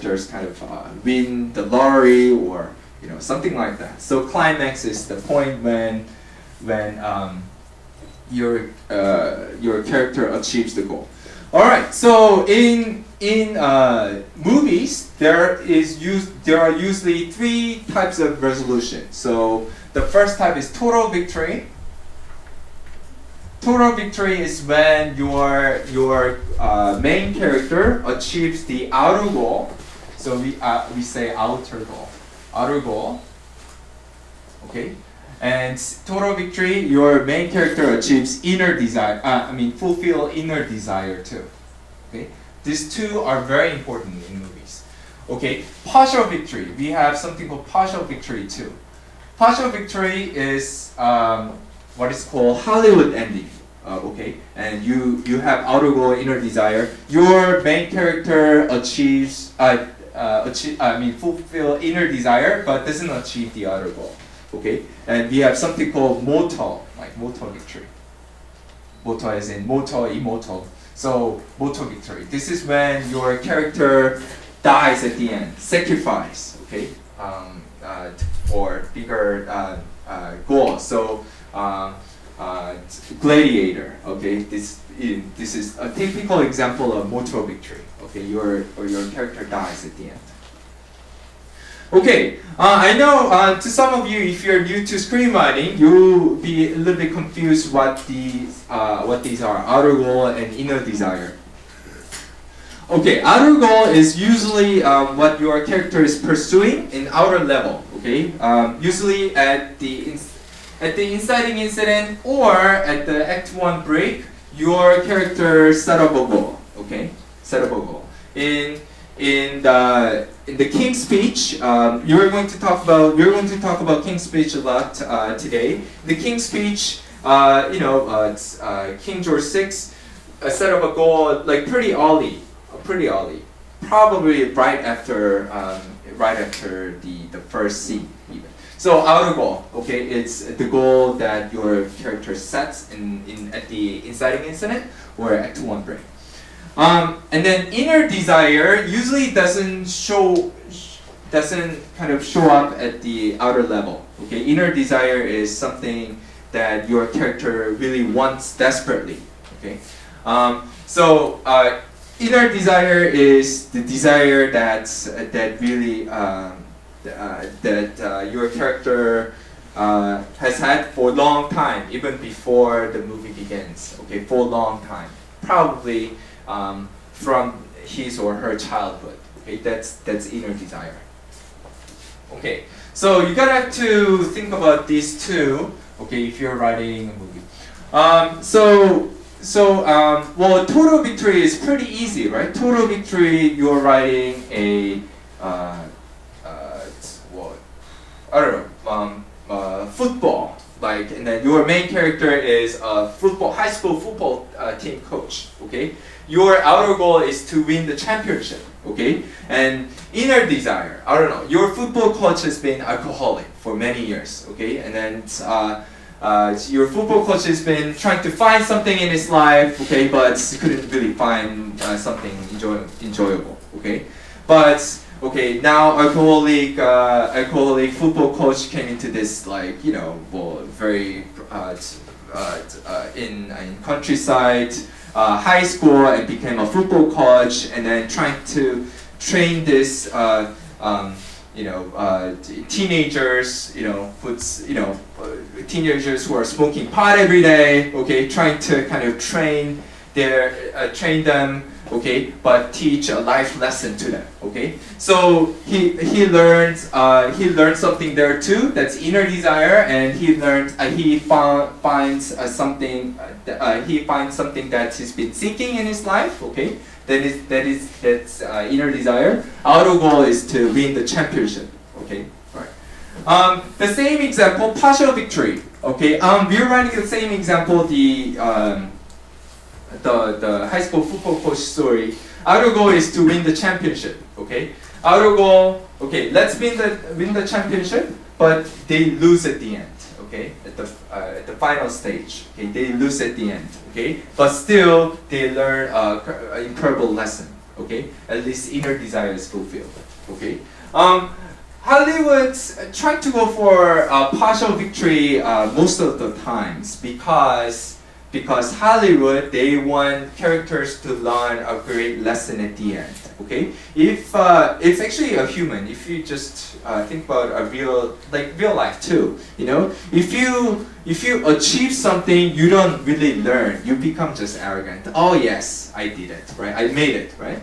characters kind of win the lottery or something like that. So climax is the point when your character achieves the goal. All right. So in movies, there are usually 3 types of resolution. So the first type is total victory. Total victory is when your main character achieves the outer goal. So we say outer goal. Okay, and total victory, your main character achieves inner desire. Fulfill inner desire too. Okay, these 2 are very important in movies. Okay, partial victory. We have something called partial victory too. Partial victory is what is called Hollywood ending. Okay, and you have outer goal, inner desire. Your main character achieves, fulfill inner desire, but doesn't achieve the outer goal. Okay, and we have something called mortal, like mortal victory. Mortal as in mortal, immortal. So mortal victory. This is when your character dies at the end, sacrifice. Okay, for bigger goal. So. Gladiator. Okay, this is a typical example of mortal victory. Okay, your character dies at the end. Okay, I know to some of you, if you're new to screenwriting, you'll be a little bit confused what these are: outer goal and inner desire. Okay, outer goal is usually what your character is pursuing in outer level. Okay, usually at the inciting incident or at the Act 1 break, your character set up a goal. Okay, set up a goal. In the King's Speech, we're going to talk about King's Speech a lot today. The King's Speech, King George VI set up a goal like pretty early, probably right after the first scene even. So outer goal, okay, it's the goal that your character sets at the inciting incident or Act 1 break. And then inner desire usually doesn't kind of show up at the outer level. Okay, inner desire is something that your character really wants desperately. Okay, inner desire is the desire that really your character has had for a long time, even before the movie begins. Okay, for a long time, probably from his or her childhood. Okay, that's inner desire. Okay, so you gotta have to think about these 2. Okay, if you're writing a movie. Well, total victory is pretty easy, right? Total victory, you're writing a football, like, and then your main character is a high school football team coach. Okay, your outer goal is to win the championship. Okay, and inner desire, I don't know, your football coach has been alcoholic for many years. Okay, and then your football coach has been trying to find something in his life. Okay, but couldn't really find something enjoyable. Okay, but okay, now alcoholic football coach came into this very in countryside high school and became a football coach, and then trying to train this teenagers teenagers who are smoking pot every day. Okay, trying to kind of train them. Okay, but teach a life lesson to them. Okay, so he learned something there too. That's inner desire, and he finds something that he's been seeking in his life. Okay, that's inner desire. Outer goal is to win the championship. Okay, right. The same example, partial victory. Okay, we're writing the same example. The high school football coach story. Outer goal is to win the championship. Okay, outer goal. Okay, let's win the championship, but they lose at the end. Okay, at the final stage. Okay, they lose at the end. Okay, but still they learn an incredible lesson. Okay, at least inner desire is fulfilled. Okay, Hollywood's trying to go for partial victory most of the times because Hollywood, they want characters to learn a great lesson at the end. Okay, if actually a human, if you just think about a real life too, you know, if you achieve something, you don't really learn. You become just arrogant. Oh yes, I did it, right? I made it, right?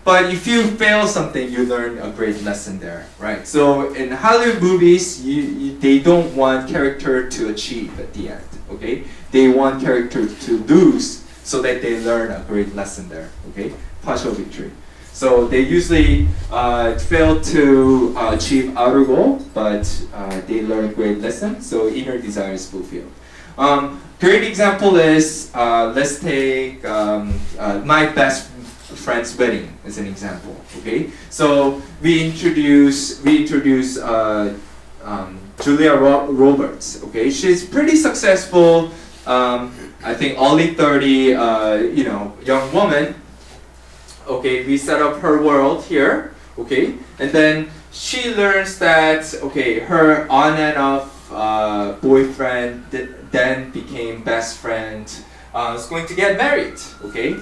But if you fail something, you learn a great lesson there, right? So in Hollywood movies, they don't want character to achieve at the end, okay? They want character to lose so that they learn a great lesson there, okay? Partial victory. So they usually fail to achieve outer goal, but they learn great lesson, so inner desire is fulfilled. Great example is, let's take my best friend's wedding as an example. Okay, so we introduce Julia Roberts. Okay, she's pretty successful. I think early 30, you know, young woman. Okay, we set up her world here. Okay, and then she learns that okay, her on and off boyfriend then became best friend. Is going to get married. Okay.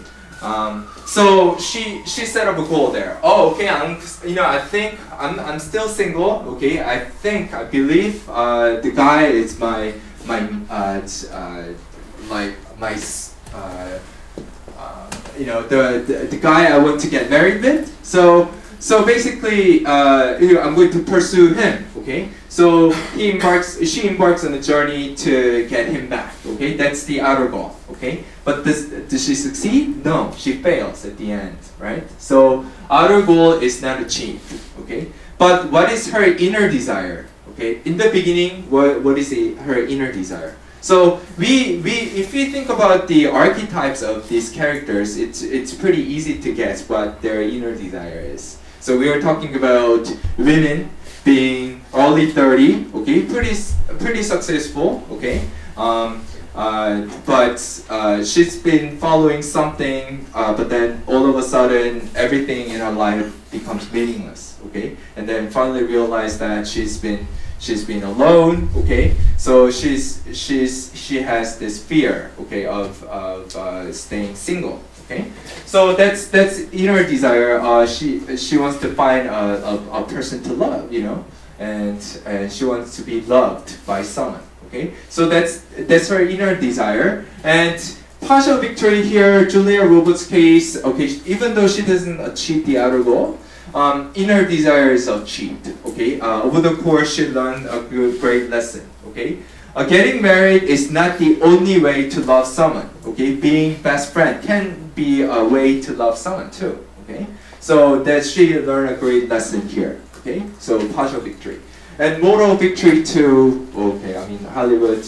So she set up a goal there. Oh, okay. I think I'm still single. Okay. I believe the guy is my the guy I want to get married with. So basically, I'm going to pursue him. Okay. So she embarks on a journey to get him back. Okay. That's the outer goal. Okay. But does she succeed? No, she fails at the end, right? So outer goal is not achieved, okay? But what is her inner desire? Okay, in the beginning, what is her inner desire? So if we think about the archetypes of these characters, it's pretty easy to guess what their inner desire is. So we are talking about women being early 30, okay, pretty successful, okay. But she's been following something, but then all of a sudden everything in her life becomes meaningless. Okay, and then finally realize that she's been alone. Okay, so she has this fear. Okay, of staying single. Okay, so that's inner desire. She wants to find a person to love. You know, and she wants to be loved by someone. Okay, so that's her inner desire. And partial victory here, Julia Roberts' case, okay, even though she doesn't achieve the outer goal, inner desire is achieved. Okay, over the course she learned a great lesson. Okay, getting married is not the only way to love someone. Okay, being best friend can be a way to love someone too. Okay, so that she learned a great lesson here. Okay, so partial victory. And moral victory too. Okay, I mean Hollywood.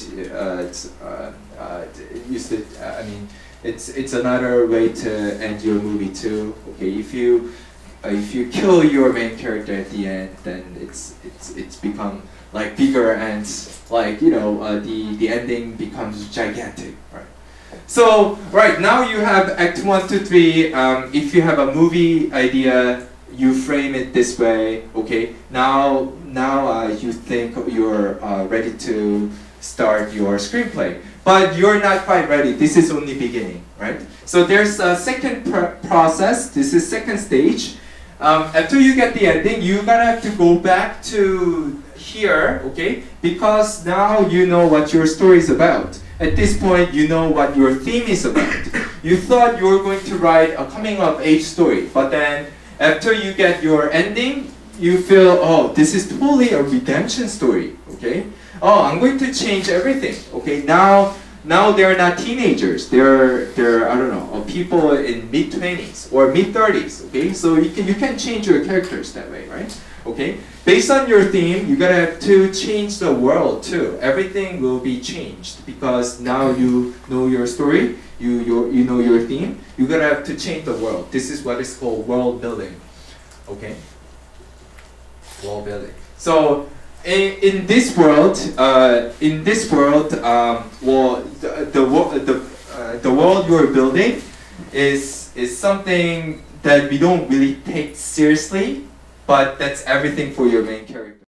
Used to. I mean, it's another way to end your movie too. Okay, if you kill your main character at the end, then it's become like bigger and like the ending becomes gigantic, right? So right now you have Act 1 to 3. If you have a movie idea, you frame it this way. Okay, now you think you're ready to start your screenplay, but you're not quite ready. This is only beginning, right? So there's a second process. This is second stage. After you get the ending, you're gonna have to go back to here, okay? Because now you know what your story is about. At this point, you know what your theme is about. You thought you were going to write a coming-of-age story, but then after you get your ending, you feel, oh, this is totally a redemption story, okay? Oh, I'm going to change everything, okay? Now they're not teenagers. They're I don't know, people in mid-20s or mid-30s, okay? So you can change your characters that way, right? Okay? Based on your theme, you're gonna have to change the world too. Everything will be changed because now you know your story, you know your theme. You're gonna have to change the world. This is what is called world building, okay? World building. So in this world, well, the world you're building is something that we don't really take seriously, but that's everything for your main character.